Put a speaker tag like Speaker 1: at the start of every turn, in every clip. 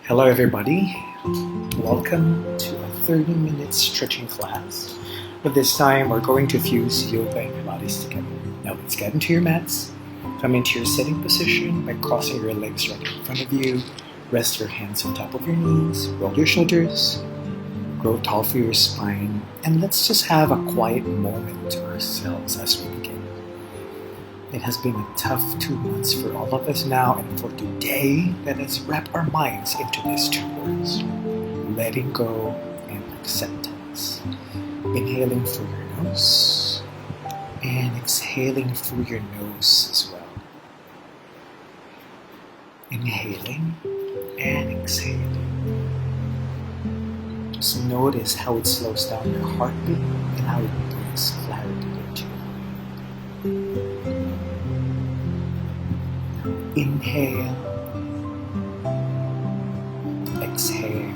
Speaker 1: Hello everybody, welcome to a 30-minute stretching class, but this time we're going to fuse yoga and Pilates together. Now let's get into your mats, come into your sitting position by crossing your legs right in front of you, rest your hands on top of your knees, roll your shoulders, grow tall for your spine, and let's just have a quiet moment to ourselves as we begin. It has been a tough 2 months for all of us now, and for today, let us wrap our minds into these 2 words: letting go and acceptance. Inhaling through your nose and exhaling through your nose as well. Inhaling and exhaling. Just notice how it slows down your heartbeat and how it brings clarity into you. Inhale, exhale.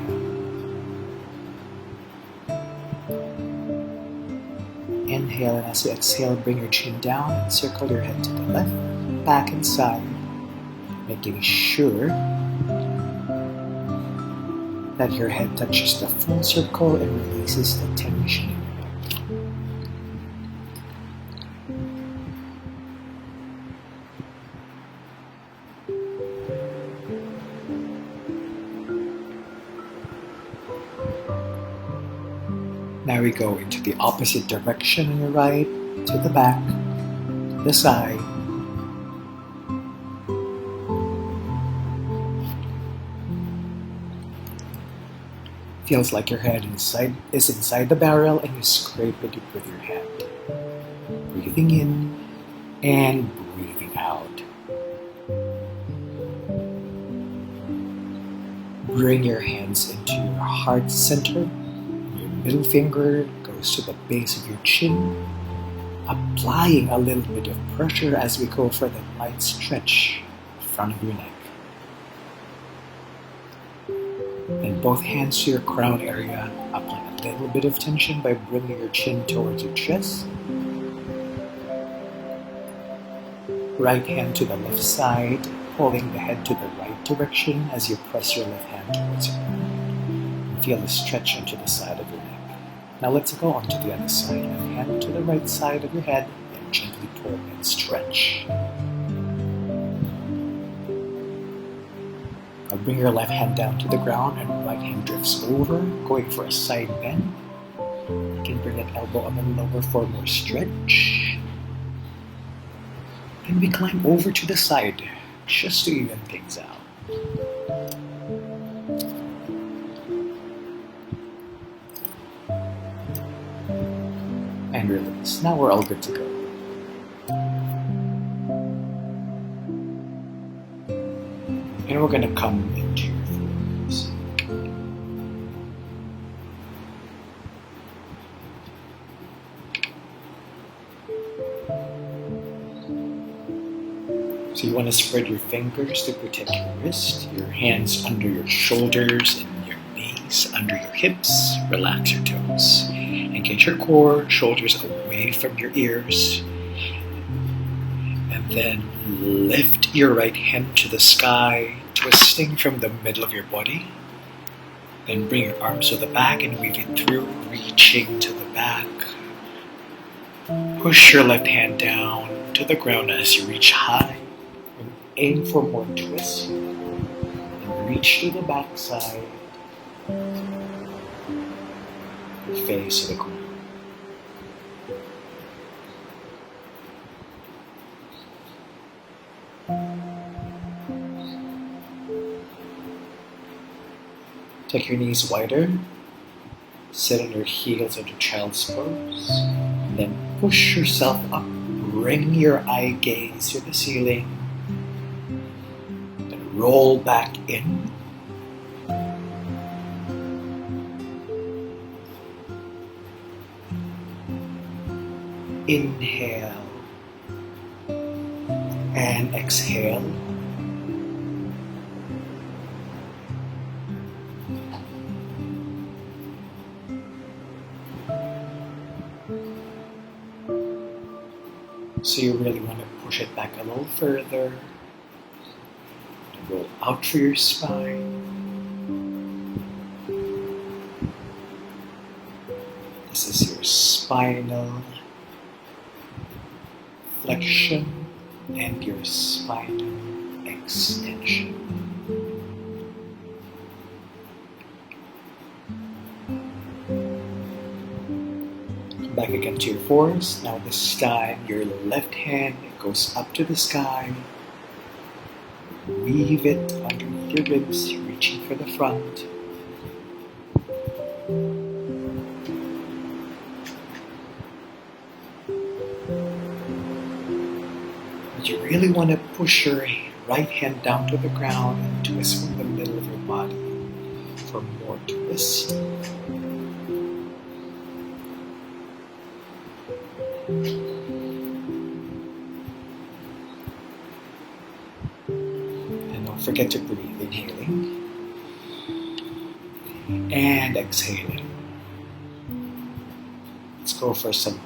Speaker 1: Inhale, and as you exhale, bring your chin down and circle your head to the left, back and side, making sure that your head touches the full circle and releases the tension in your neck. Now we go into the opposite direction on your right, to the back, to the side. Feels like your head is inside the barrel and you scrape it with your hand. Breathing in and breathing out. Bring your hands into your heart center. Your middle finger goes to the base of your chin, applying a little bit of pressure as we go for that light stretch in front of your neck. Then both hands to your crown area, applying a little bit of tension by bringing your chin towards your chest. Right hand to the left side, pulling the head to the right direction as you press your left hand towards your ground. Feel the stretch into the side of your neck. Now let's go on to the other side. Left hand to the right side of your head and gently pull and stretch. Now bring your left hand down to the ground and right hand drifts over, going for a side bend. You can bring that elbow on the lower for more stretch. Then we climb over to the side, just to even things out. And release. Now we're all good to go. And we're going to come into your forearms. So you want to spread your fingers to protect your wrist, your hands under your shoulders and your knees under your hips. Relax your toes. Engage your core, shoulders away from your ears. And then lift your right hand to the sky, twisting from the middle of your body. Then bring your arms to the back and weave it through, reaching to the back. Push your left hand down to the ground as you reach high. And aim for more twists. And reach to the back side. Face to the ground. Take your knees wider, sit on your heels into child's pose, and then push yourself up, bring your eye gaze to the ceiling, then roll back in. Inhale and exhale. So you really want to push it back a little further. Roll out through your spine. your spinal flexion and your spinal extension. Back again to your fours. Now this time your left hand goes up to the sky. Weave it underneath your ribs, reaching for the front. But you really want to push your right hand down to the ground and twist from the middle of your body for more twist. And don't forget to breathe, inhaling and exhaling. Let's go for some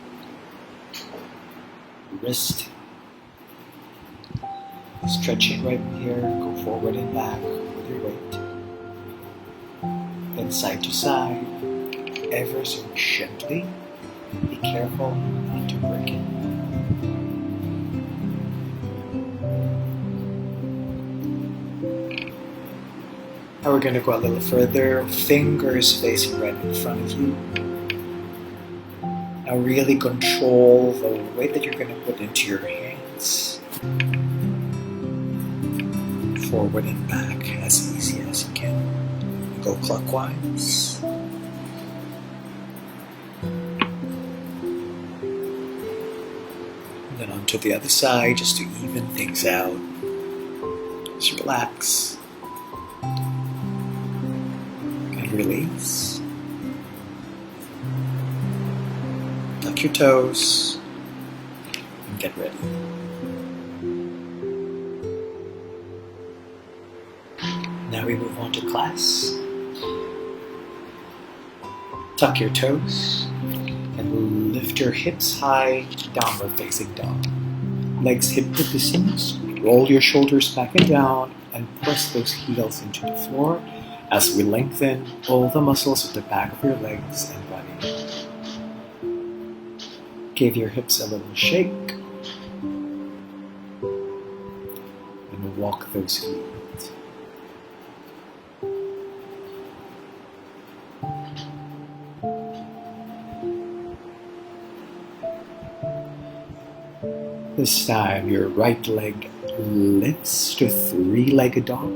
Speaker 1: wrist stretching right here. Go forward and back with your weight. Then side to side, ever so gently. Be careful not to break it. Now we're going to go a little further. Fingers facing right in front of you. Now really control the weight that you're going to put into your hands. Forward and back as easy as you can. Go clockwise. And then onto the other side just to even things out. Just relax. And release. Tuck your toes. And get ready. Now we move on to class. Tuck your toes and lift your hips high, downward facing dog. Legs hip to distance. Roll your shoulders back and down and press those heels into the floor as we lengthen all the muscles at the back of your legs and body. Give your hips a little shake and walk those feet. This time your right leg lifts to three-legged dog.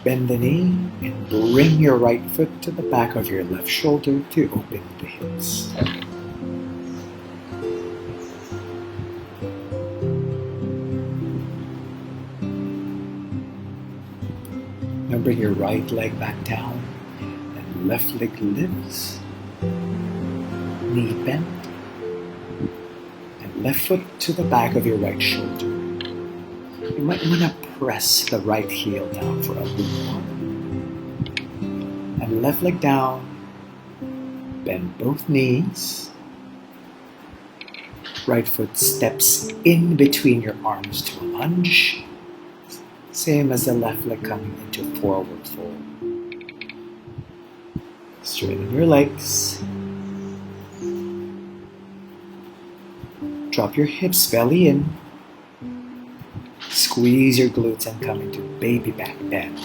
Speaker 1: Bend the knee and bring your right foot to the back of your left shoulder to open the hips. Now bring your right leg back down. Left leg lifts, knee bent, and left foot to the back of your right shoulder. You might want to press the right heel down for a little more. And left leg down, bend both knees. Right foot steps in between your arms to a lunge, same as the left leg coming into forward fold. Straighten your legs. Drop your hips belly in. Squeeze your glutes and come into baby back bend.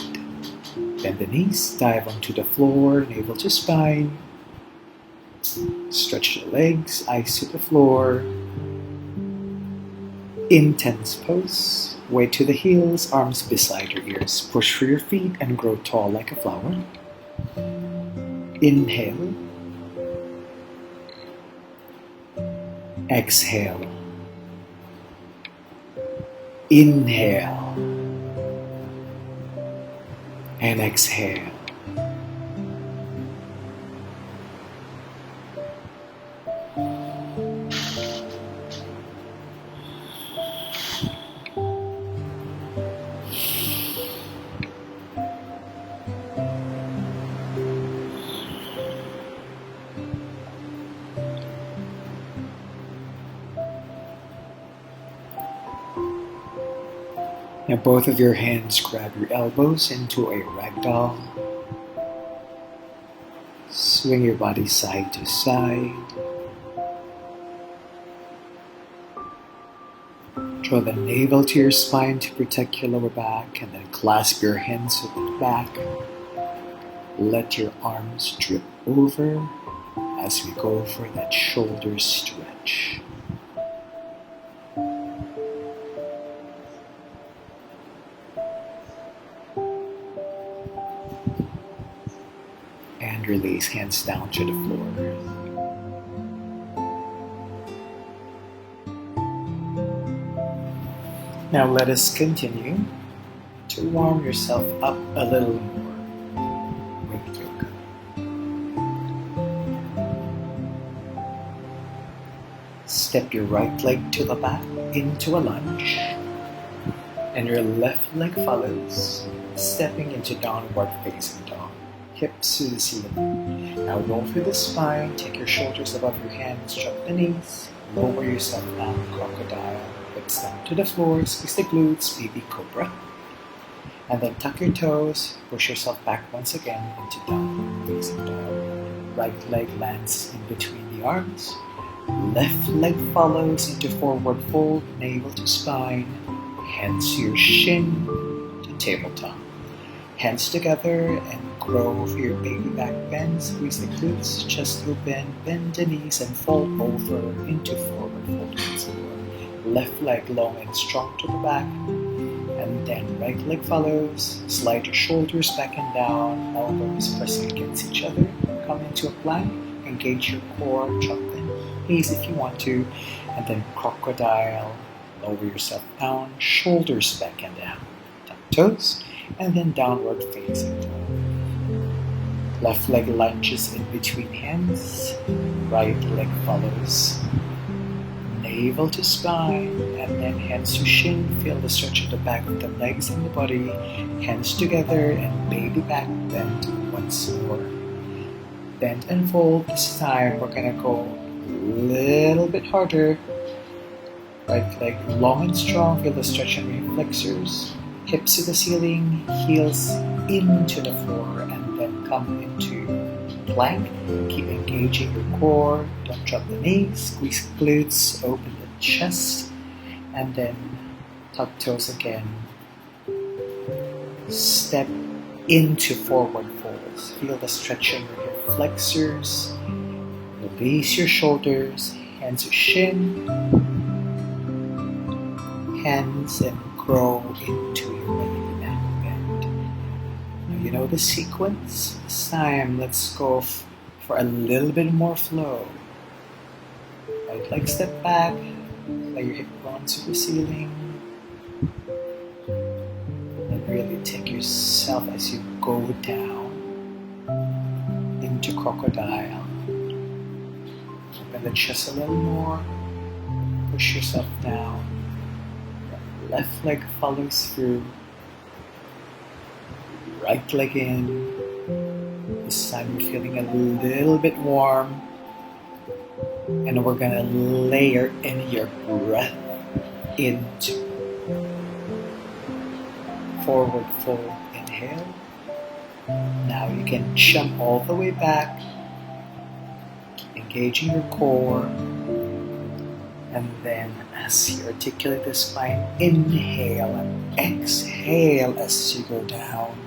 Speaker 1: Bend the knees, dive onto the floor, navel to spine. Stretch the legs, eyes to the floor. Intense pose. Weight to the heels, arms beside your ears. Push for your feet and grow tall like a flower. Inhale. Exhale. Inhale. And exhale. Now both of your hands grab your elbows into a ragdoll. Swing your body side to side. Draw the navel to your spine to protect your lower back, and then clasp your hands with the back. Let your arms drip over as we go for that shoulder stretch. And release, hands down to the floor. Now let us continue to warm yourself up a little more with yoga. Step your right leg to the back into a lunge, and your left leg follows, stepping into downward facing dog, hips to the ceiling. Now roll through the spine, take your shoulders above your hands, drop the knees, lower yourself down, crocodile, hips down to the floor, squeeze the glutes, baby cobra. And then tuck your toes, push yourself back once again into downward facing dog. Right leg lands in between the arms. Left leg follows into forward fold, navel to spine, hands to your shin to tabletop. Hands together and grow for your baby back bend. Squeeze the glutes, chest open, bend the knees and fold over into forward fold. Left leg long and strong to the back. And then right leg follows. Slide your shoulders back and down, elbows pressing against each other. Come into a plank, engage your core, drop the knees if you want to, and then crocodile, lower yourself down, shoulders back and down, tuck toes, and then downward facing dog. Left leg lunges in between hands, right leg follows. Navel to spine, and then hands to shin. Feel the stretch of the back of the legs and the body. Hands together and baby back bend once more. Bend and fold. This time we're gonna go a little bit harder. Right leg long and strong. Feel the stretch in your flexors. Hips to the ceiling, heels into the floor, and then come into plank. Keep engaging your core. Don't drop the knees. Squeeze glutes. Open the chest. And then tuck toes again. Step into forward folds. Feel the stretch in your hip flexors. Release your shoulders. Hands to shin. Hands and grow into your belly back bend. Now you know the sequence. This time, let's go for a little bit more flow. Right leg step back, let your hip bone to the ceiling, and really take yourself as you go down into crocodile. Open the chest a little more, push yourself down. Left leg follows through, right leg in. This time you're feeling a little bit warm, and we're gonna layer in your breath into forward fold. Inhale. Now you can jump all the way back, engaging your core. And then as you articulate the spine, inhale and exhale as you go down.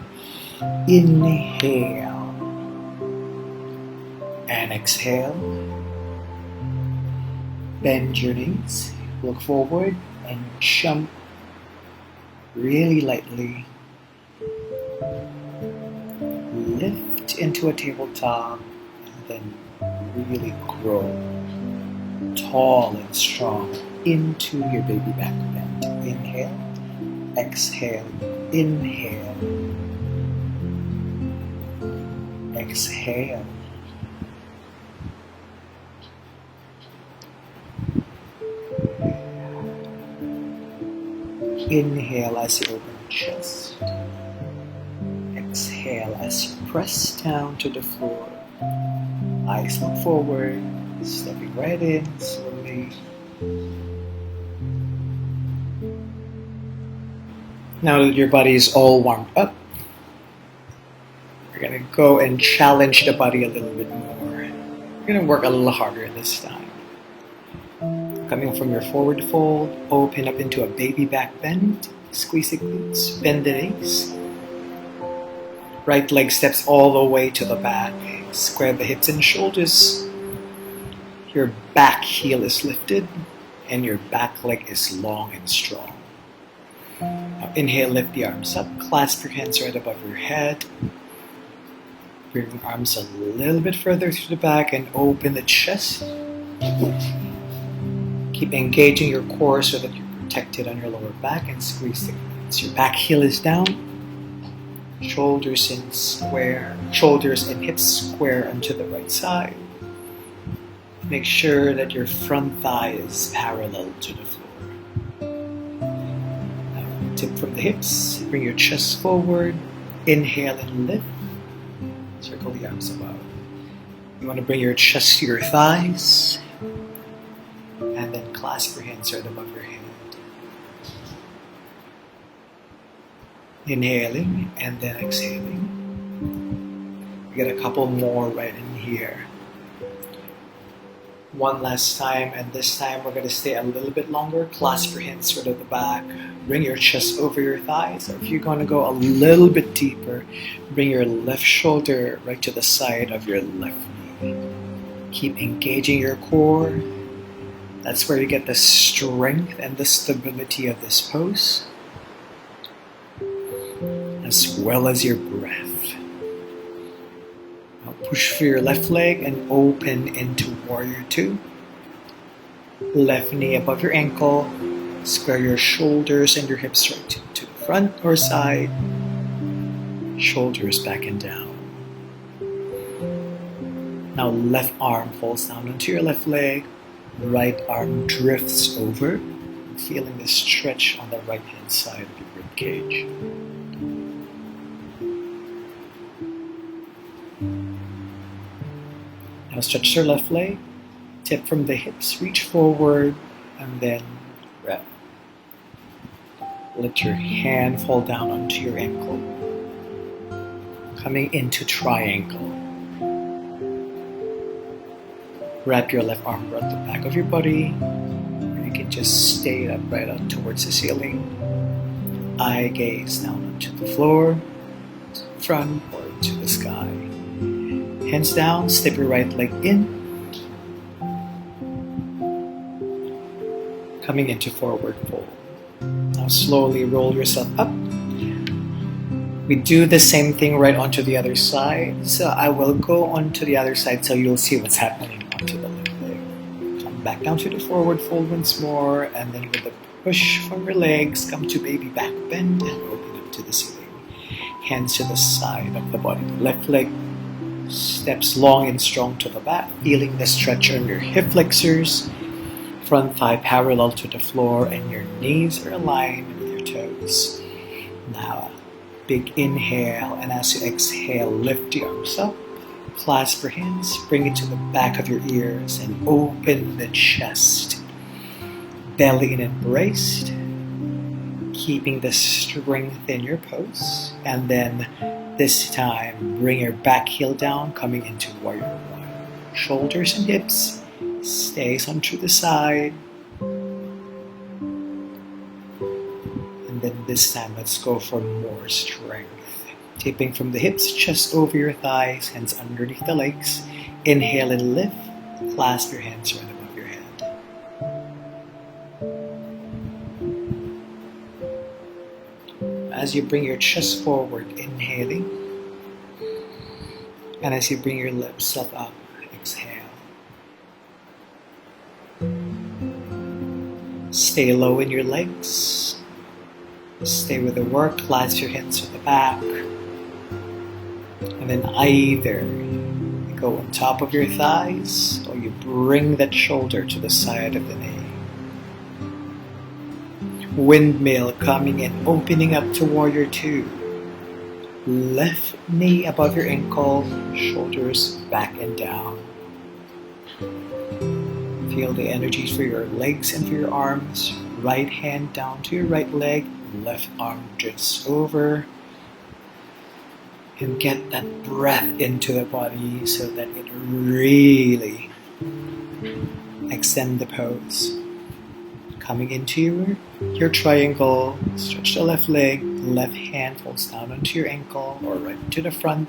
Speaker 1: Inhale and exhale. Bend your knees, look forward and jump really lightly. Lift into a tabletop and then really grow tall and strong into your baby back bend. Inhale, exhale, inhale, exhale. Inhale as you open the chest. Exhale as you press down to the floor. Eyes look forward. Stepping right in slowly. Now that your body is all warmed up, we're going to go and challenge the body a little bit more. We're going to work a little harder this time. Coming from your forward fold, open up into a baby back bend. Squeeze the glutes, bend the knees. Right leg steps all the way to the back. Square the hips and shoulders. Your back heel is lifted and your back leg is long and strong. Now inhale, lift the arms up. Clasp your hands right above your head. Bring your arms a little bit further to the back and open the chest. Keep engaging your core so that you're protected on your lower back and squeeze the glutes. Your back heel is down. Shoulders and hips square onto the right side. Make sure that your front thigh is parallel to the floor. Now, tip from the hips. Bring your chest forward. Inhale and lift. Circle the arms above. You want to bring your chest to your thighs. And then clasp your hands right above your head. Inhaling and then exhaling. We get a couple more right in here. One last time, and this time we're going to stay a little bit longer. Clasp your hands right at the back. Bring your chest over your thighs. Or if you're going to go a little bit deeper, bring your left shoulder right to the side of your left knee. Keep engaging your core. That's where you get the strength and the stability of this pose, as well as your breath. Now push through your left leg and open into Warrior 2. Left knee above your ankle. Square your shoulders and your hips right to the front or side. Shoulders back and down. Now left arm falls down onto your left leg. Right arm drifts over, feeling the stretch on the right hand side of your rib cage. Now stretch your left leg, tip from the hips, reach forward, and then grab. Let your hand fall down onto your ankle, coming into triangle. Wrap your left arm around the back of your body. And you can just stay upright up towards the ceiling. Eye gaze down onto the floor, to the front, or to the sky. Hands down, step your right leg in. Coming into forward fold. Now slowly roll yourself up. We do the same thing right onto the other side. So I will go onto the other side so you'll see what's happening onto the left leg. Come back down to the forward fold once more, and then with a push from your legs, come to baby back bend and open up to the ceiling. Hands to the side of the body. Left leg steps long and strong to the back, feeling the stretch on your hip flexors. Front thigh parallel to the floor and your knees are aligned with your toes. Now, big inhale, and as you exhale, lift the arms up, clasp your hands, bring it to the back of your ears, and open the chest. Belly in and braced, keeping the strength in your pose. And then this time, bring your back heel down, coming into Warrior 1. Shoulders and hips stays onto the side. And then this time, let's go for more strength. Tipping from the hips, chest over your thighs, hands underneath the legs. Inhale and lift. Clasp your hands right above your head. As you bring your chest forward, inhaling. And as you bring your lips up, exhale. Stay low in your legs. Stay with the work. Clasp your hands to the back. And then either you go on top of your thighs or you bring that shoulder to the side of the knee. Windmill coming in, opening up to Warrior 2. Left knee above your ankle, shoulders back and down. Feel the energy for your legs and for your arms. Right hand down to your right leg, left arm drifts over. And get that breath into the body so that it really extend the pose. Coming into your triangle, stretch the left leg, left hand falls down onto your ankle or right to the front,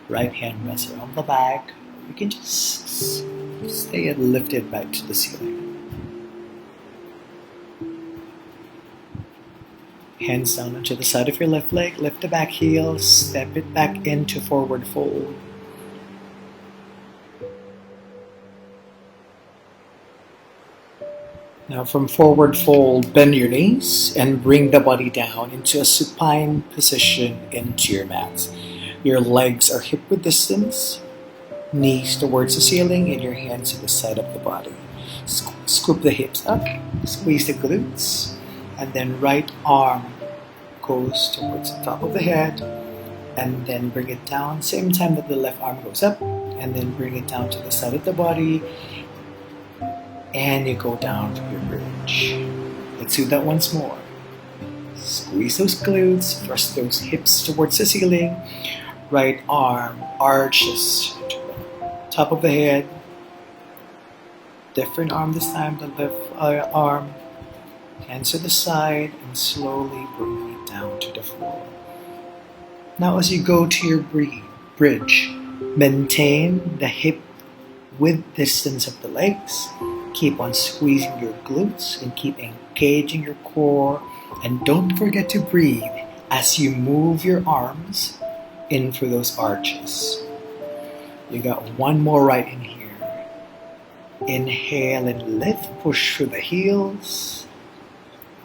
Speaker 1: right hand rests on the back. You can just stay lifted back to the ceiling. Hands down onto the side of your left leg, lift the back heel, step it back into forward fold. Now from forward fold, bend your knees and bring the body down into a supine position into your mat. Your legs are hip width distance, knees towards the ceiling and your hands to the side of the body. Scoop the hips up, squeeze the glutes, and then right arm goes towards the top of the head and then bring it down, same time that the left arm goes up, and then bring it down to the side of the body and you go down to your bridge. Let's do that once more. Squeeze those glutes, thrust those hips towards the ceiling, right arm arches to the top of the head, different arm this time, the left arm, hands to the side, and slowly bring it down to the floor. Now as you go to your bridge, maintain the hip width distance of the legs. Keep on squeezing your glutes and keep engaging your core. And don't forget to breathe as you move your arms in through those arches. You got one more right in here. Inhale and lift, push through the heels.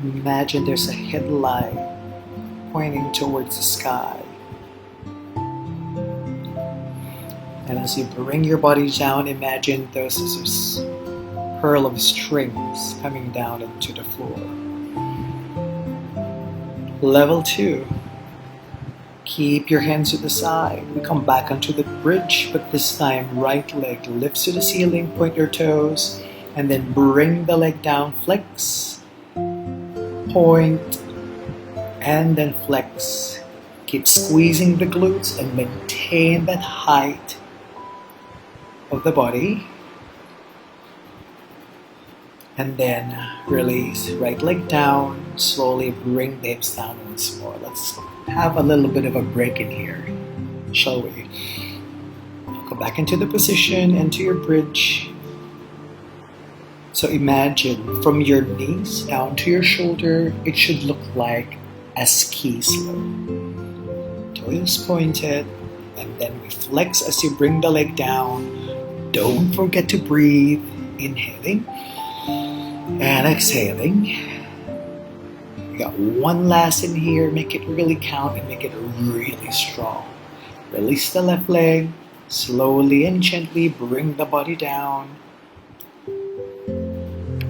Speaker 1: Imagine there's a headlight pointing towards the sky. And as you bring your body down, imagine there's this pearl of strings coming down into the floor. Level 2. Keep your hands to the side. We come back onto the bridge, but this time right leg lifts to the ceiling, point your toes, and then bring the leg down, flex. Point and then flex. Keep squeezing the glutes and maintain that height of the body. And then release, right leg down, slowly bring the hips down once more. Let's have a little bit of a break in here, shall we? Go back into the position, into your bridge. So imagine from your knees down to your shoulder, it should look like a ski slope. Toes pointed, and then we flex as you bring the leg down. Don't forget to breathe, inhaling and exhaling. We got one last in here, make it really count and make it really strong. Release the left leg, slowly and gently bring the body down.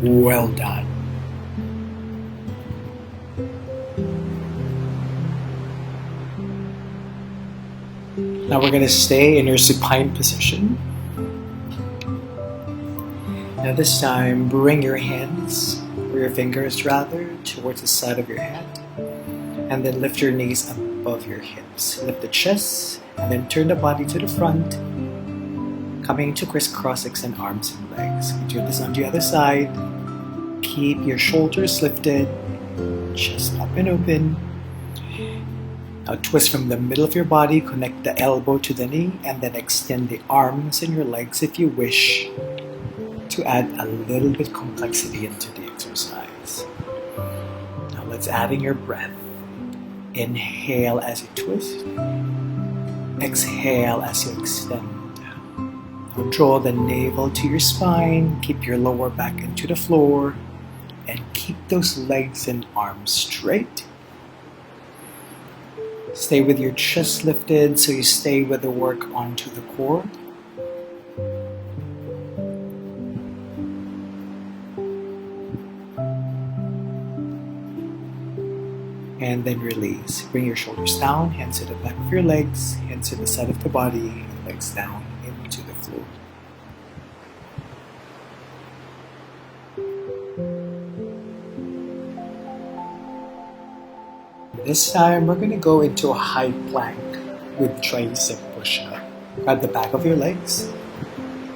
Speaker 1: Well done. Now we're going to stay in your supine position. Now this time, bring your hands, or your fingers rather, towards the side of your head. And then lift your knees above your hips. Lift the chest, and then turn the body to the front. Coming to crisscross, extend arms and legs. We do this on the other side. Keep your shoulders lifted, chest up and open. Now twist from the middle of your body, connect the elbow to the knee, and then extend the arms and your legs if you wish to add a little bit complexity into the exercise. Now let's add in your breath. Inhale as you twist. Exhale as you extend. Now draw the navel to your spine, keep your lower back into the floor, and keep those legs and arms straight. Stay with your chest lifted so you stay with the work onto the core. And then release. Bring your shoulders down, hands to the back of your legs, hands to the side of the body, and legs down into the floor. This time, we're going to go into a high plank with tricep push-up. Grab the back of your legs,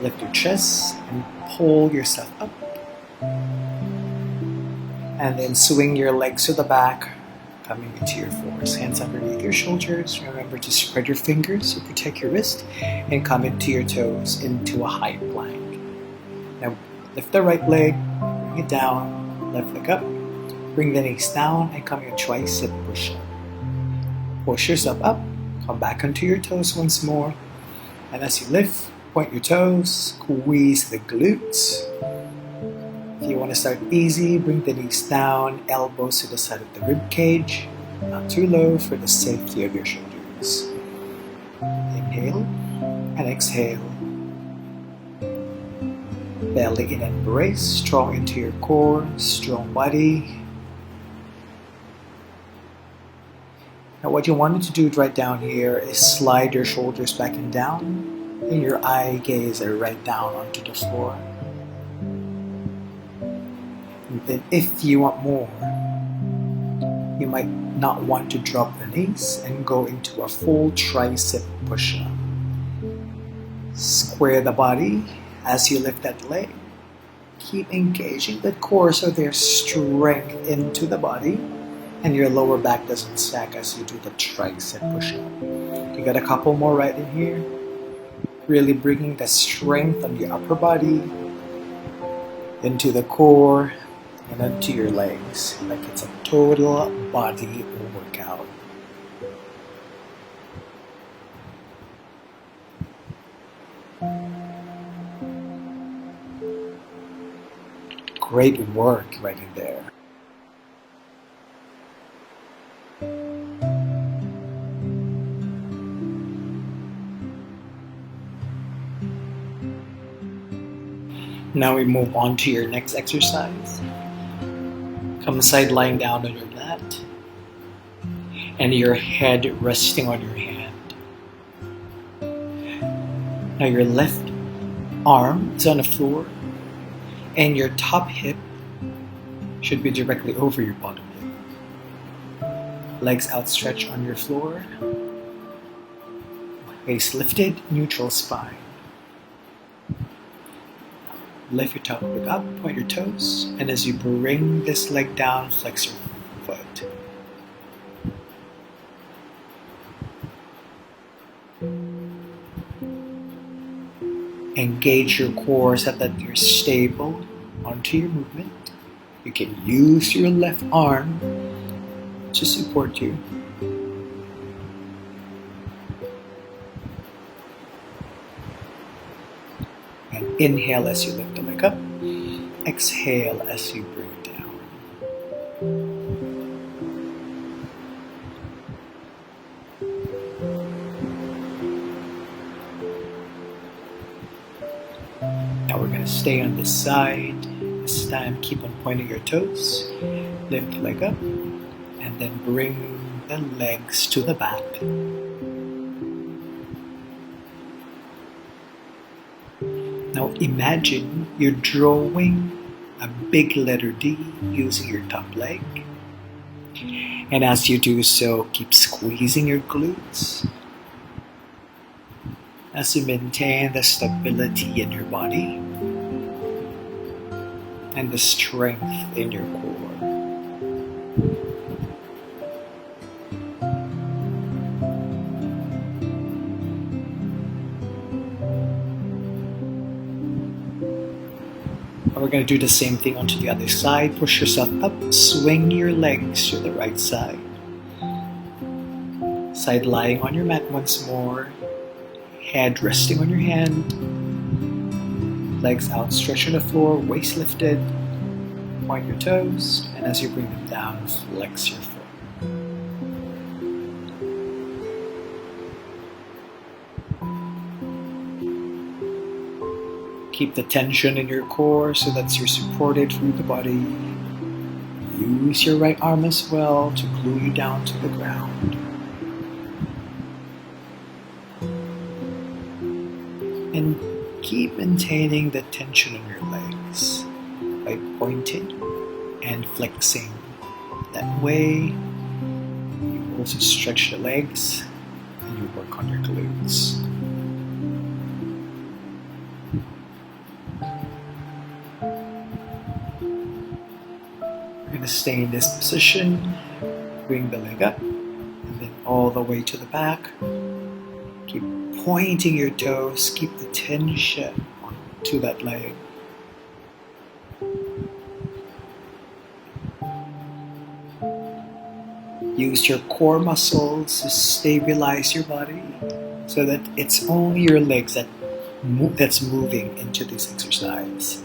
Speaker 1: lift your chest, and pull yourself up. And then swing your legs to the back, coming into your fours. Hands underneath your shoulders. Remember to spread your fingers to protect your wrist, and come into your toes into a high plank. Now, lift the right leg, bring it down, left leg up. Bring the knees down and come your tricep push-up. Push yourself up, come back onto your toes once more. And as you lift, point your toes, squeeze the glutes. If you want to start easy, bring the knees down, elbows to the side of the rib cage, not too low for the safety of your shoulders. Inhale and exhale. Belly in embrace, strong into your core, strong body. Now what you wanted to do right down here is slide your shoulders back and down, and your eye gaze are right down onto the floor. And then if you want more, you might not want to drop the knees and go into a full tricep push-up. Square the body as you lift that leg. Keep engaging the core so there's strength into the body. And your lower back doesn't sag as you do the tricep push-up. You got a couple more right in here. Really bringing the strength on your upper body into the core and onto your legs, like it's a total body workout. Great work right in there. Now we move on to your next exercise. Come side lying down on your mat and your head resting on your hand. Now your left arm is on the floor and your top hip should be directly over your bottom hip. Legs outstretched on your floor. Waist lifted, neutral spine. Lift your top leg up, point your toes, and as you bring this leg down, flex your foot. Engage your core so that you're stable onto your movement. You can use your left arm to support you. And inhale as you lift the leg up. Exhale as you bring it down. Now we're going to stay on this side. This time keep on pointing your toes. Lift the leg up. And then bring the legs to the back. Now imagine you're drawing a big letter D using your top leg. And as you do so, keep squeezing your glutes as you maintain the stability in your body and the strength in your core. We're going to do the same thing onto the other side. Push yourself up, swing your legs to the right side. Side lying on your mat once more. Head resting on your hand. Legs outstretched on the floor, waist lifted. Point your toes, and as you bring them down, flex your foot. Keep the tension in your core so that you're supported through the body. Use your right arm as well to glue you down to the ground. And keep maintaining the tension in your legs by pointing and flexing. That way, also stretch the legs and you work on your glutes. We're going to stay in this position, bring the leg up, and then all the way to the back. Keep pointing your toes, keep the tension to that leg. Use your core muscles to stabilize your body so that it's only your legs that's moving into this exercise.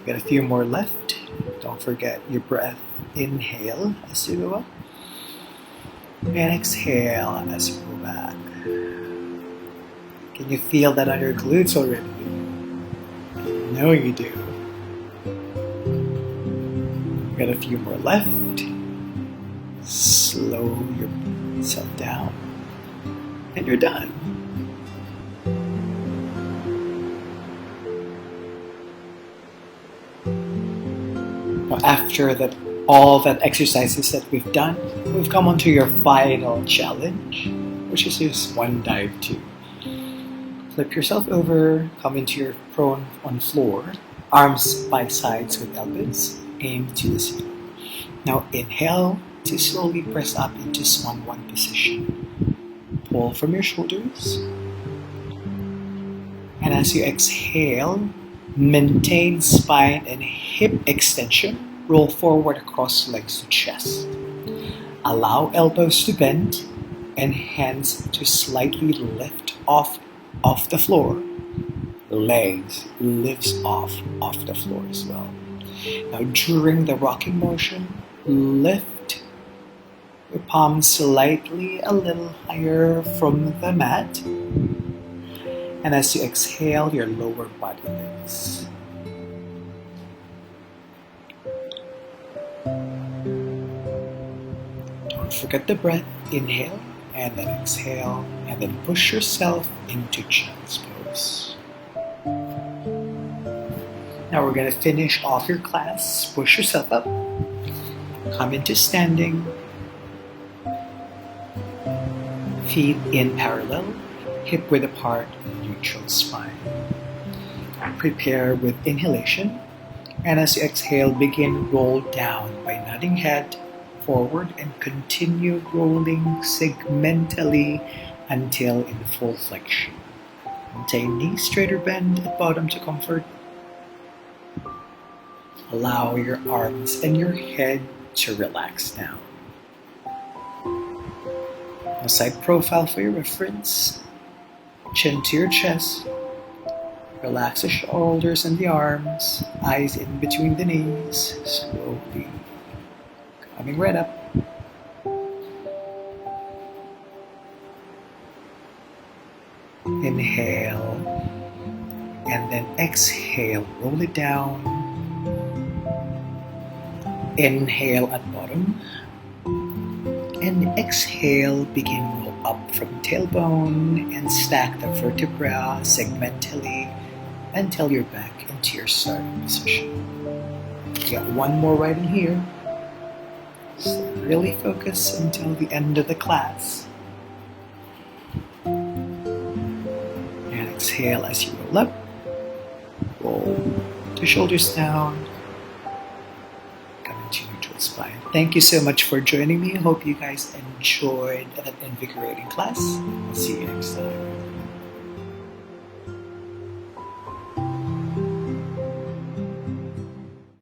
Speaker 1: Got a few more left. Don't forget your breath. Inhale as you go up. And exhale as you go back. Can you feel that on your glutes already? I know you do. Got a few more left. Slow yourself down. And you're done. Now after that, all that exercises that we've done, we've come on to your final challenge, which is your SWAN dive 2. Flip yourself over, come into your prone on floor, arms by sides with elbows, aim to the ceiling. Now inhale to slowly press up into SWAN 1 position. Pull from your shoulders. And as you exhale, maintain spine and hip extension. Roll forward across legs to chest. Allow elbows to bend and hands to slightly lift off the floor. Legs lifts off the floor as well. Now during the rocking motion, lift your palms slightly a little higher from the mat. And as you exhale, your lower body lifts. Don't forget the breath. Inhale and then exhale and then push yourself into child's pose. Now we're going to finish off your class. Push yourself up. Come into standing. Feet in parallel, hip width apart, neutral spine. Prepare with inhalation, and as you exhale, begin roll down by nodding head forward and continue rolling segmentally until in full flexion. Maintain knees straight or bend at bottom to comfort. Allow your arms and your head to relax down. A side profile for your reference. Chin to your chest. Relax the shoulders and the arms. Eyes in between the knees. Slowly coming right up. Inhale. And then exhale. Roll it down. Inhale at bottom. And exhale, begin roll up from tailbone and stack the vertebra segmentally until you're back into your starting position. You got one more right in here. So really focus until the end of the class. And exhale as you roll up. Roll the shoulders down. Spine. Thank you so much for joining me. I hope you guys enjoyed that invigorating class. See you next time.